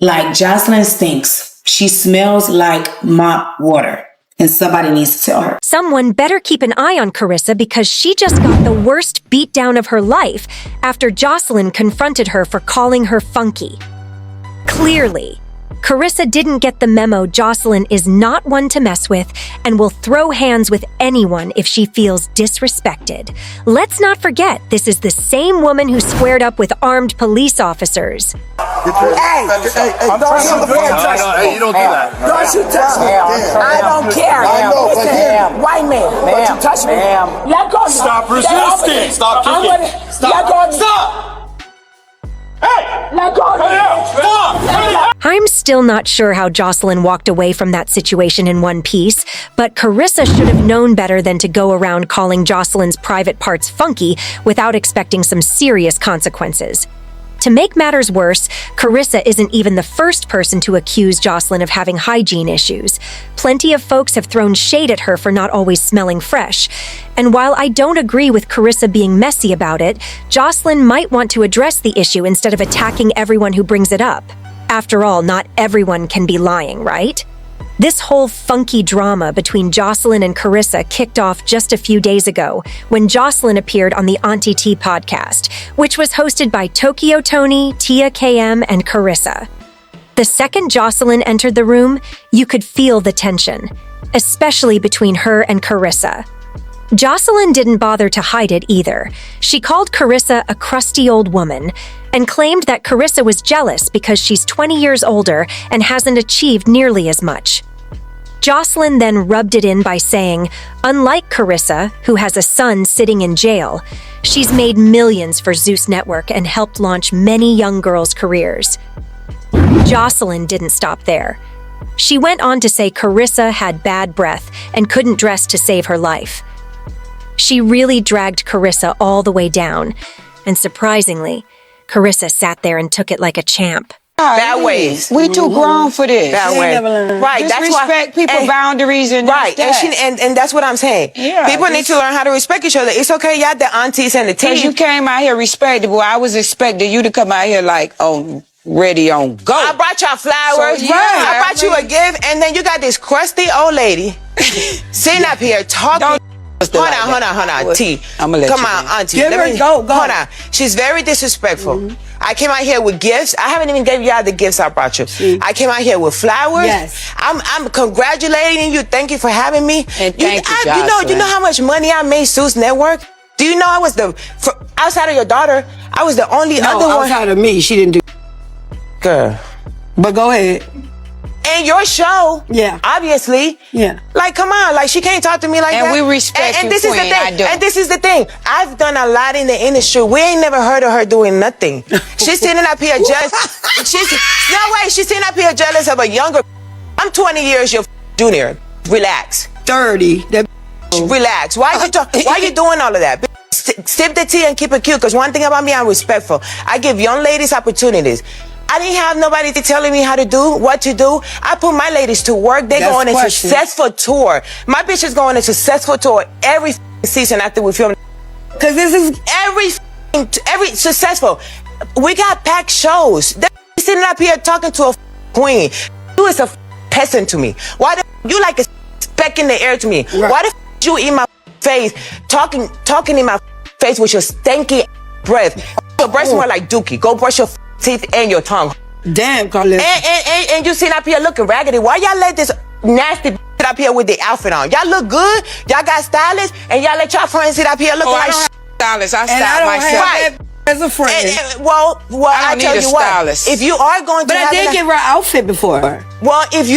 Like, Joselyn stinks. She smells like mop water. And somebody needs to tell her. Someone better keep an eye on Carissa because she just got the worst beatdown of her life after Joselyn confronted her for calling her funky. Clearly, Carissa didn't get the memo Joselyn is not one to mess with and will throw hands with anyone if she feels disrespected. Let's not forget, this is the same woman who squared up with armed police officers. Hey, you don't do that. Don't you touch me. I don't care. Listen, white man, don't you touch me. Let go. Stop resisting. Stop kicking. Stop. Hey! Let go. I'm still not sure how Joselyn walked away from that situation in one piece, but Carissa should have known better than to go around calling Joselyn's private parts funky without expecting some serious consequences. To make matters worse, Carissa isn't even the first person to accuse Joselyn of having hygiene issues. Plenty of folks have thrown shade at her for not always smelling fresh. And while I don't agree with Carissa being messy about it, Joselyn might want to address the issue instead of attacking everyone who brings it up. After all, not everyone can be lying, right? This whole funky drama between Joselyn and Carissa kicked off just a few days ago when Joselyn appeared on the Auntie T podcast, which was hosted by Tokyo Tony, Tia KM, and Carissa. The second Joselyn entered the room, you could feel the tension, especially between her and Carissa. Joselyn didn't bother to hide it either. She called Carissa a crusty old woman and claimed that Carissa was jealous because she's 20 years older and hasn't achieved nearly as much. Joselyn then rubbed it in by saying, unlike Carissa, who has a son sitting in jail, she's made millions for Zeus Network and helped launch many young girls' careers. Joselyn didn't stop there. She went on to say Carissa had bad breath and couldn't dress to save her life. She really dragged Carissa all the way down, and surprisingly, Carissa sat there and took it like a champ. Bad ways. We too grown for this. Bad ways. Right. Just that's respect people's boundaries and right. That. And that's what I'm saying. Yeah, people need to learn how to respect each other. It's okay, y'all the aunties and the Because teens. you came out here respectable. I was expecting you to come out here like, ready on go. I brought y'all flowers. So, yeah, I brought you a gift, and then you got this crusty old lady sitting up here talking. Hold on, T. I'm gonna let Come you on, in. Auntie. Give her, go. Hold on. She's very disrespectful. I came out here with gifts. I haven't even gave y'all the gifts I brought you. I came out here with flowers. Yes. I'm congratulating you. Thank you for having me. And thank you, you know how much money I made Zeus Network? Do you know I was outside of your daughter, I was the only other one. Outside of me, she didn't do. Girl. But go ahead. And your show, Yeah. obviously, Yeah. like, come on, like, she can't talk to me like And that. we respect and you, this Queen, is the thing. I do. And this is the thing. I've done a lot in the industry. We ain't never heard of her doing nothing. She's sitting up here she's sitting up here jealous of a younger. I'm 20 years your junior. Relax. 30. Relax. Why you doing all of that? Sip the tea and keep it cute. Because one thing about me, I'm respectful. I give young ladies opportunities. I didn't have nobody telling me how to do, what to do. I put my ladies to work. They go on a successful tour. My bitch is going on a successful tour every season after we film. Because this is every successful. We got packed shows. They're sitting up here talking to a queen. You is a peasant to me. Why the you like a speck in the air to me? Right. Why the you in my face, talking in my face with your stanky breath? Your breath smell like dookie. Go brush your teeth and your tongue. damn, Karlissa. And you sitting up here looking raggedy. Why y'all let this nasty sit up here with the outfit on? Y'all look good. Y'all got stylists, and y'all let y'all friends sit up here looking like stylist. I style myself. As a friend. Well, I tell you what. If you are going to, but I did give her an outfit before. Well, if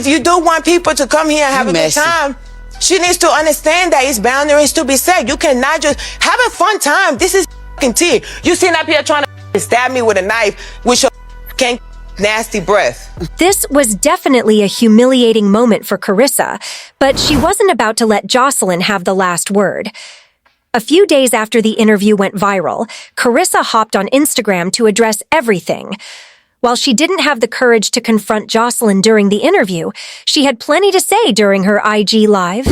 you do want people to come here and have a good time, she needs to understand that it's boundaries to be set. You cannot just have a fun time. This is fucking tea. You sitting up here trying to stab me with a knife with your nasty breath. This was definitely a humiliating moment for Carissa, but she wasn't about to let Joselyn have the last word. A few days after the interview went viral, Carissa hopped on Instagram to address everything. While she didn't have the courage to confront Joselyn during the interview, she had plenty to say during her IG Live.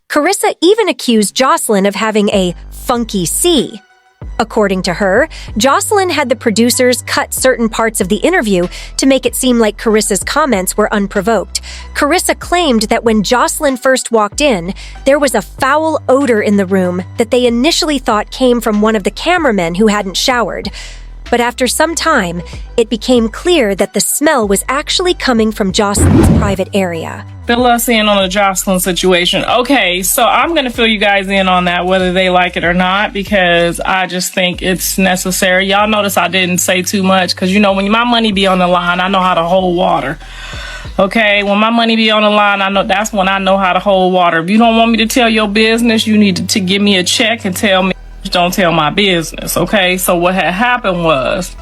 Carissa even accused Joselyn of having a funky C. According to her, Joselyn had the producers cut certain parts of the interview to make it seem like Carissa's comments were unprovoked. Carissa claimed that when Joselyn first walked in, there was a foul odor in the room that they initially thought came from one of the cameramen who hadn't showered. But after some time, it became clear that the smell was actually coming from Joselyn's private area. Fill us in on the Joselyn situation. Okay, so I'm going to fill you guys in on that, whether they like it or not, because I just think it's necessary. Y'all notice I didn't say too much, because, you know, when my money be on the line, I know how to hold water. Okay, when my money be on the line, I know that's when I know how to hold water. If you don't want me to tell your business, you need to give me a check and tell me. Don't tell my business. Okay, so what had happened was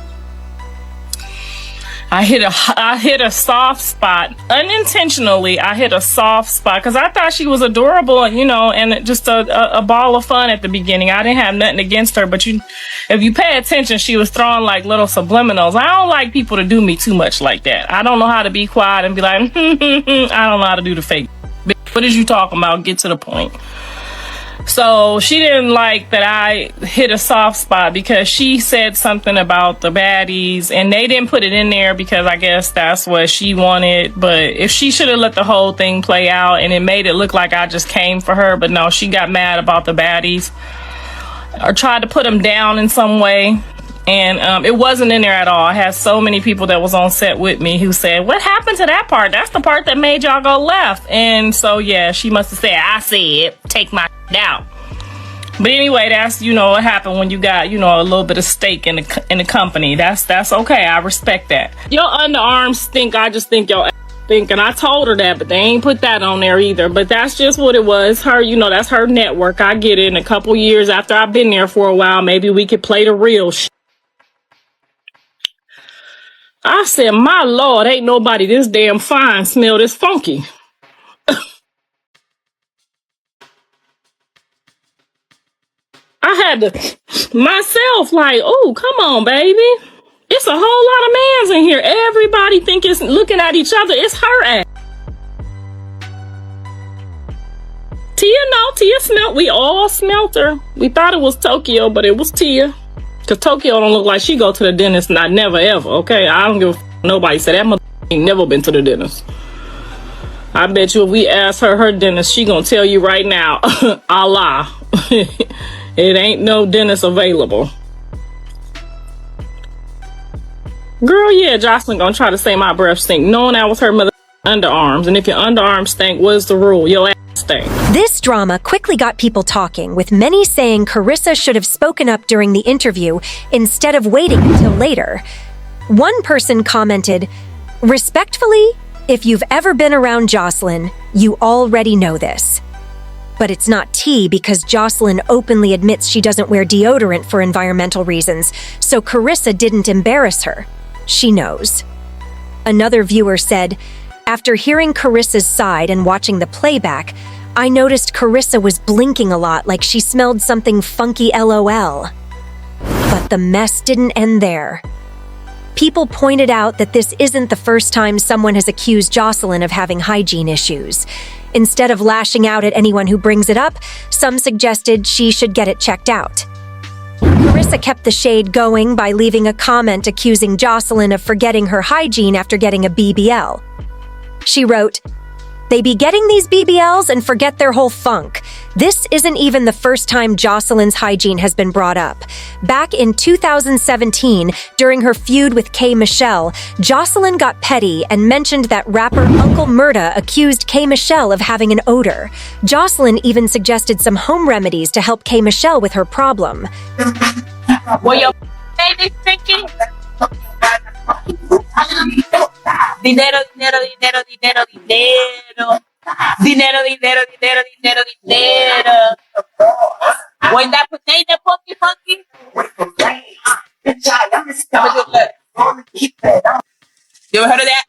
I hit a soft spot unintentionally. I hit a soft spot because I thought she was adorable, you know, and just a ball of fun at the beginning. I didn't have nothing against her, but if you pay attention, she was throwing like little subliminals. I don't like people to do me too much like that. I don't know how to be quiet and be like, I don't know how to do the fake. What is you talking about? Get to the point. So she didn't like that I hit a soft spot because she said something about the baddies and they didn't put it in there because I guess that's what she wanted. But if she should have let the whole thing play out and it made it look like I just came for her. But no, she got mad about the baddies or tried to put them down in some way. And it wasn't in there at all. I had so many people that was on set with me who said, what happened to that part? That's the part that made y'all go left. And so, yeah, she must have said, I said, take my out. But anyway, that's, you know, what happened when you got, you know, a little bit of stake in the company. That's okay. I respect that. Your underarms stink. I just think your ass stink. And I told her that, but they ain't put that on there either. But that's just what it was. Her, you know, that's her network. I get it. In a couple years after I've been there for a while, maybe we could play the real shit. I said, my Lord, ain't nobody this damn fine smell this funky. I had to myself like, oh, come on, baby. It's a whole lot of mans in here. Everybody think it's looking at each other. It's her ass. Tia smelled. We all smelt her. We thought it was Tokyo, but it was Tia. Because Tokyo don't look like she go to the dentist. Not never, ever, okay? I don't give a nobody said that mother ain't never been to the dentist. I bet you if we ask her dentist, she gonna tell you right now, Allah, it ain't no dentist available. Girl, yeah, Joselyn gonna try to say my breath stink, knowing that was her mother underarms. And if your underarms stink, what's the rule? Your ass stink. This drama quickly got people talking, with many saying Carissa should have spoken up during the interview instead of waiting until later. One person commented, respectfully, if you've ever been around Joselyn, you already know this. But it's not tea because Joselyn openly admits she doesn't wear deodorant for environmental reasons, so Carissa didn't embarrass her. She knows. Another viewer said, after hearing Carissa's side and watching the playback, I noticed Carissa was blinking a lot like she smelled something funky LOL. But the mess didn't end there. People pointed out that this isn't the first time someone has accused Joselyn of having hygiene issues. Instead of lashing out at anyone who brings it up, some suggested she should get it checked out. Carissa kept the shade going by leaving a comment accusing Joselyn of forgetting her hygiene after getting a BBL. She wrote, "They be getting these BBLs and forget their whole funk. This isn't even the first time Joselyn's hygiene has been brought up. Back in 2017, during her feud with K. Michelle, Joselyn got petty and mentioned that rapper Uncle Murda accused K. Michelle of having an odor. Joselyn even suggested some home remedies to help K. Michelle with her problem." Well, your baby thinking? Dinero, dinero, dinero, dinero, dinero. Dinero, dinero, dinero, dinero, dinero. When that potato funky, funky. You ever heard of that?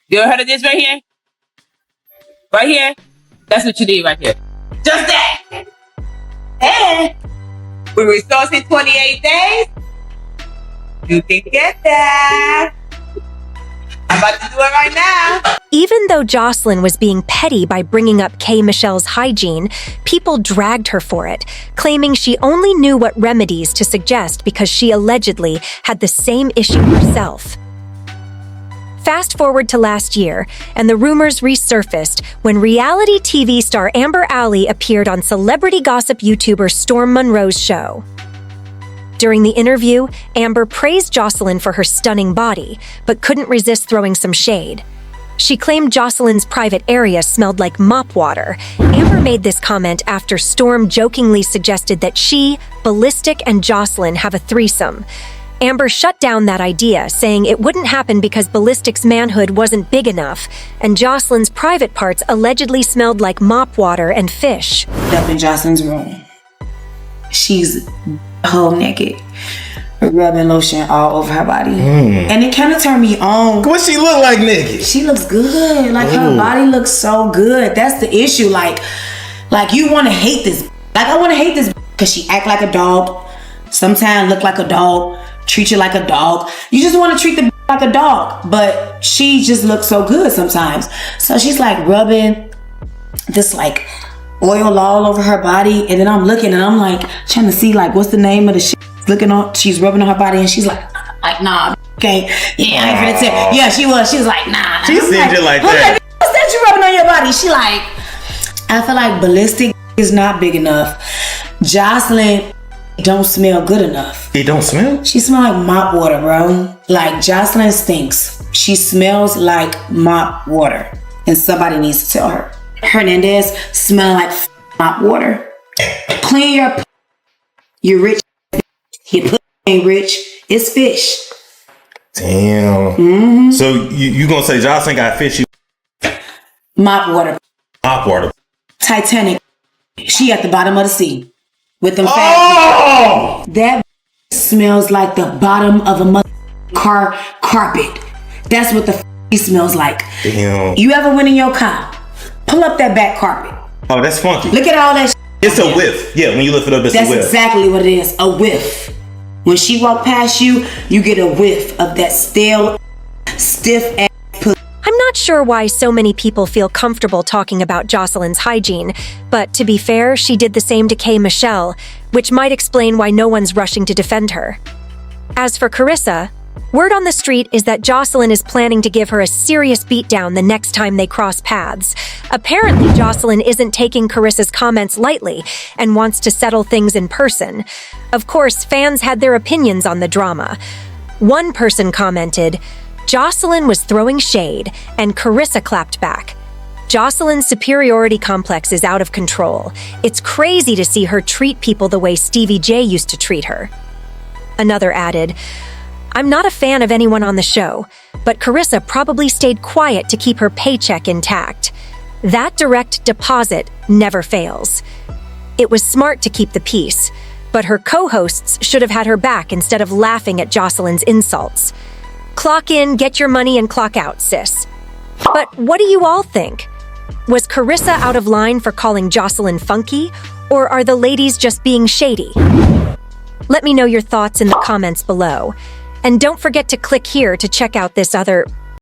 You ever heard of this right here? Right here? That's what you did right here. Just that. And we resource in 28 days. You can get that. I I'm about to do it right now. Even though Joselyn was being petty by bringing up K. Michelle's hygiene, people dragged her for it, claiming she only knew what remedies to suggest because she allegedly had the same issue herself. Fast forward to last year, and the rumors resurfaced when reality TV star Amber Alley appeared on celebrity gossip YouTuber Storm Monroe's show. During the interview, Amber praised Joselyn for her stunning body, but couldn't resist throwing some shade. She claimed Joselyn's private area smelled like mop water. Amber made this comment after Storm jokingly suggested that she, Ballistic, and Joselyn have a threesome. Amber shut down that idea, saying it wouldn't happen because Ballistic's manhood wasn't big enough, and Joselyn's private parts allegedly smelled like mop water and fish. Up in Jocelyn's room. She's whole naked, rubbing lotion all over her body. And it kind of turned me on. What she look like naked? She looks good. Like, her body looks so good. That's the issue. Like you want to hate this. Like, I want to hate this because she act like a dog. Sometimes look like a dog. Treat you like a dog. You just want to treat the like a dog. But she just looks so good sometimes. So she's like rubbing this like oil all over her body. And then I'm looking and I'm like trying to see like what's the name of the shit she's rubbing on her body. And she's like nah, okay. Yeah, I ain't finna tell. Yeah, she was like, nah. She said you like that. What's that you rubbing on your body? She like, I feel like Ballistic is not big enough. Joselyn don't smell good enough. It don't smell? She smell like mop water, bro. Like, Joselyn stinks. She smells like mop water. And somebody needs to tell her. Hernandez smell like mop water. Clean your you're rich. Your ain't rich. It's fish. Damn. So you gonna say Jocelyn got fishy? Mop water. Mop water. Titanic. She at the bottom of the sea. With them Oh! That smells like the bottom of a car carpet. That's what the smells like. Damn. You ever went in your car? Pull up that back carpet. Oh, that's funky. Look at all that. It's a whiff. Yeah, when you lift it up, it's a whiff. That's exactly what it is. A whiff. When she walk past you, you get a whiff of that stale, stiff ass pussy. I'm not sure why so many people feel comfortable talking about Joselyn's hygiene, but to be fair, she did the same to K. Michelle, which might explain why no one's rushing to defend her. As for Carissa, word on the street is that Joselyn is planning to give her a serious beatdown the next time they cross paths. Apparently, Joselyn isn't taking Carissa's comments lightly and wants to settle things in person. Of course, fans had their opinions on the drama. One person commented, Joselyn was throwing shade, and Carissa clapped back. Joselyn's superiority complex is out of control. It's crazy to see her treat people the way Stevie J used to treat her. Another added, I'm not a fan of anyone on the show, but Carissa probably stayed quiet to keep her paycheck intact. That direct deposit never fails. It was smart to keep the peace, but her co-hosts should have had her back instead of laughing at Joselyn's insults. Clock in, get your money, and clock out, sis. But what do you all think? Was Carissa out of line for calling Joselyn funky, or are the ladies just being shady? Let me know your thoughts in the comments below. And don't forget to click here to check out this other